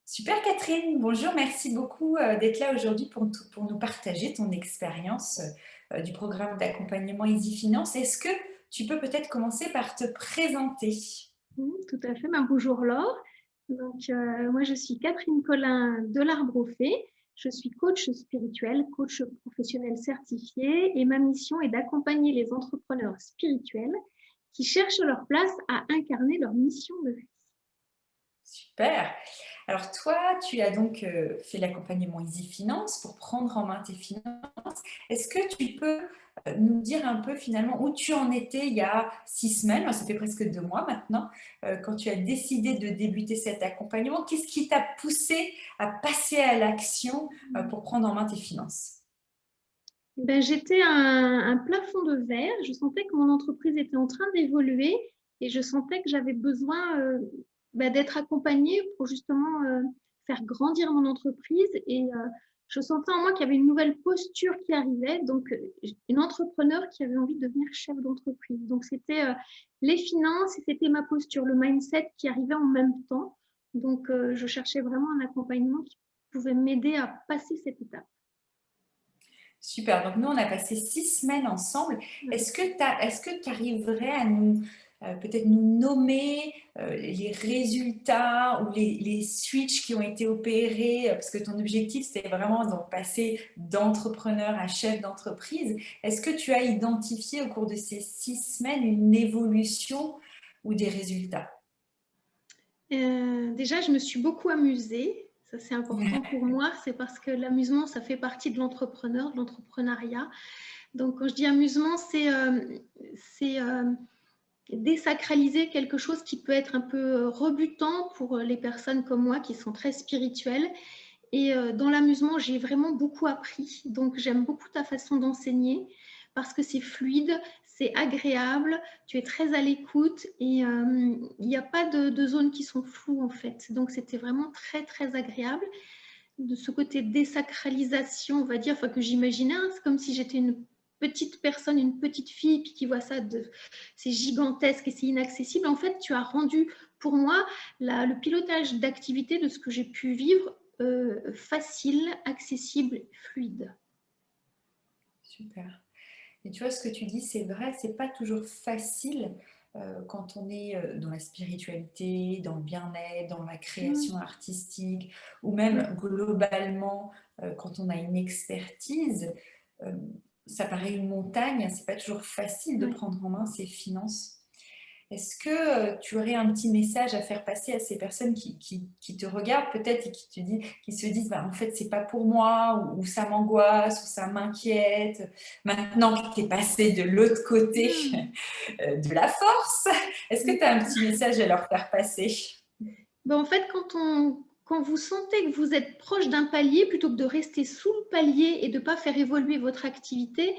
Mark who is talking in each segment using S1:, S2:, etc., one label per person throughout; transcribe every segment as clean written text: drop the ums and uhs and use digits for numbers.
S1: Super Catherine, bonjour, merci beaucoup d'être là aujourd'hui pour nous partager ton expérience du programme d'accompagnement Easy Finance. Est-ce que tu peux peut-être commencer par te présenter?
S2: Tout à fait. Bonjour Laure. Moi, je suis Catherine Collin de l'Arbre au Fée. Je suis coach spirituel, coach professionnel certifié, et ma mission est d'accompagner les entrepreneurs spirituels qui cherchent leur place à incarner leur mission de vie.
S1: Super. Alors toi, tu as donc fait l'accompagnement Easy Finance pour prendre en main tes finances. Est-ce que tu peux nous dire un peu finalement où tu en étais il y a 6 semaines, ça fait presque 2 mois maintenant, quand tu as décidé de débuter cet accompagnement? Qu'est-ce qui t'a poussé à passer à l'action pour prendre en main tes finances?
S2: J'étais à un plafond de verre. Je sentais que mon entreprise était en train d'évoluer et je sentais que j'avais besoin d'être accompagnée pour justement faire grandir mon entreprise. Je sentais en moi qu'il y avait une nouvelle posture qui arrivait, donc une entrepreneur qui avait envie de devenir chef d'entreprise. Donc c'était les finances et c'était ma posture, le mindset qui arrivait en même temps. Je cherchais vraiment un accompagnement qui pouvait m'aider à passer cette étape.
S1: Super, donc nous on a passé 6 semaines ensemble.
S2: Ouais.
S1: Est-ce que tu arriverais à nous peut-être nous nommer les résultats ou les switches qui ont été opérés, parce que ton objectif c'était vraiment de passer d'entrepreneur à chef d'entreprise. Est-ce que tu as identifié au cours de ces 6 semaines une évolution ou des résultats?
S2: Déjà, je me suis beaucoup amusée. Ça, c'est important pour moi. C'est parce que l'amusement, ça fait partie de l'entrepreneur, de l'entrepreneuriat. Donc, quand je dis amusement, c'est désacraliser quelque chose qui peut être un peu rebutant pour les personnes comme moi qui sont très spirituelles. Dans l'amusement, j'ai vraiment beaucoup appris. Donc, j'aime beaucoup ta façon d'enseigner parce que c'est fluide, c'est agréable, tu es très à l'écoute et il n'y a pas de zones qui sont floues en fait. Donc, c'était vraiment très, très agréable. De ce côté désacralisation, on va dire, enfin, que j'imaginais, hein, c'est comme si j'étais une petite personne, une petite fille, puis qui voit ça, c'est gigantesque et c'est inaccessible. En fait, tu as rendu pour moi le pilotage d'activité de ce que j'ai pu vivre facile, accessible, fluide.
S1: Super. Et tu vois, ce que tu dis, c'est vrai, c'est pas toujours facile quand on est dans la spiritualité, dans le bien-être, dans la création
S2: Mmh.
S1: artistique, ou même globalement, quand on a une expertise. euh, Ça paraît une montagne, c'est pas toujours facile de
S2: Ouais.
S1: prendre en main ses finances. Est-ce que tu aurais un petit message à faire passer à ces personnes qui te regardent peut-être et qui se disent bah, en fait c'est pas pour moi, ou ça m'angoisse, ou ça m'inquiète. Maintenant que tu es passé de l'autre côté
S2: Mmh.
S1: de la force, est-ce que tu as un petit message à leur faire passer?
S2: En fait, quand vous sentez que vous êtes proche d'un palier, plutôt que de rester sous le palier et de ne pas faire évoluer votre activité,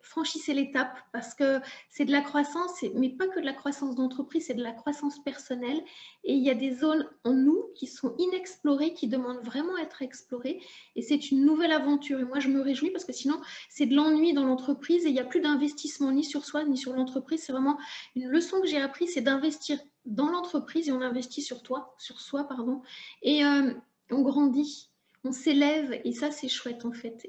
S2: franchissez l'étape parce que c'est de la croissance, mais pas que de la croissance d'entreprise, c'est de la croissance personnelle. Et il y a des zones en nous qui sont inexplorées, qui demandent vraiment à être explorées. Et c'est une nouvelle aventure. Et moi, je me réjouis parce que sinon, c'est de l'ennui dans l'entreprise et il n'y a plus d'investissement ni sur soi ni sur l'entreprise. C'est vraiment une leçon que j'ai apprise, c'est d'investir dans l'entreprise et on investit sur soi, pardon. Et on grandit, on s'élève et ça, c'est chouette en fait.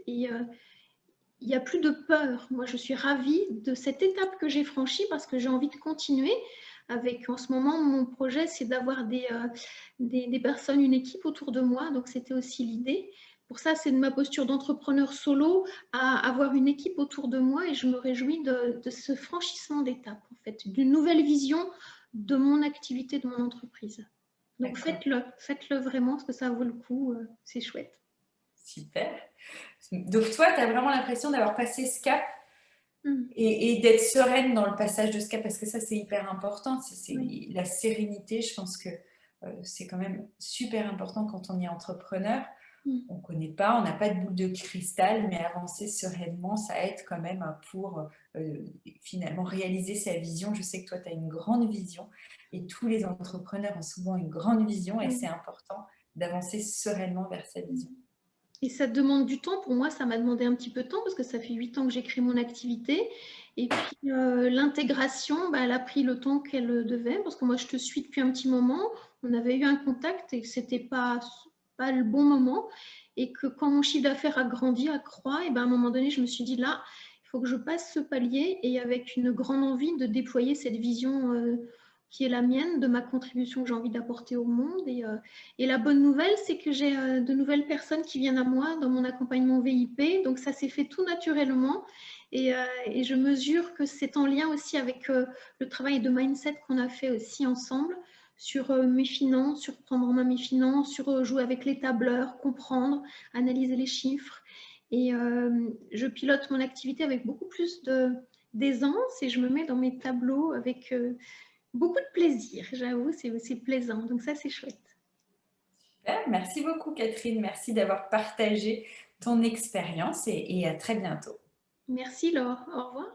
S2: Il n'y a plus de peur. Moi, je suis ravie de cette étape que j'ai franchie parce que j'ai envie de continuer. Avec en ce moment, mon projet, c'est d'avoir des personnes, une équipe autour de moi. Donc, c'était aussi l'idée. Pour ça, c'est de ma posture d'entrepreneur solo à avoir une équipe autour de moi et je me réjouis de ce franchissement d'étape, en fait, d'une nouvelle vision de mon activité, de mon entreprise. Donc,
S1: D'accord,
S2: faites-le vraiment parce que ça vaut le coup. C'est chouette.
S1: super. Donc toi, tu as vraiment l'impression d'avoir passé ce cap
S2: Mmh.
S1: et d'être sereine dans le passage de ce cap, parce que ça, c'est hyper important. C'est
S2: Oui.
S1: la sérénité, je pense que c'est quand même super important quand on est entrepreneur.
S2: Mmh.
S1: On ne connaît pas, on n'a pas de boule de cristal, mais avancer sereinement, ça aide quand même pour finalement réaliser sa vision. Je sais que toi, tu as une grande vision et tous les entrepreneurs ont souvent une grande vision et c'est
S2: Oui.
S1: important d'avancer sereinement vers sa vision.
S2: Et ça demande du temps. Pour moi, ça m'a demandé un petit peu de temps parce que ça fait 8 ans que j'ai créé mon activité. Et puis, l'intégration, elle a pris le temps qu'elle devait parce que moi, je te suis depuis un petit moment. On avait eu un contact et c'était pas pas le bon moment et que quand mon chiffre d'affaires a grandi, a croît, et ben à un moment donné, je me suis dit là, il faut que je passe ce palier et avec une grande envie de déployer cette vision qui est la mienne, de ma contribution que j'ai envie d'apporter au monde. Et la bonne nouvelle, c'est que j'ai de nouvelles personnes qui viennent à moi dans mon accompagnement VIP. Donc ça s'est fait tout naturellement. Et je mesure que c'est en lien aussi avec le travail de mindset qu'on a fait aussi ensemble sur mes finances, sur prendre en main mes finances, sur jouer avec les tableurs, comprendre, analyser les chiffres. Et je pilote mon activité avec beaucoup plus d'aisance et je me mets dans mes tableaux avec beaucoup de plaisir. J'avoue, c'est plaisant. Donc ça, c'est chouette.
S1: Super. Merci beaucoup, Catherine. Merci d'avoir partagé ton expérience et à très bientôt.
S2: Merci Laure. Au revoir.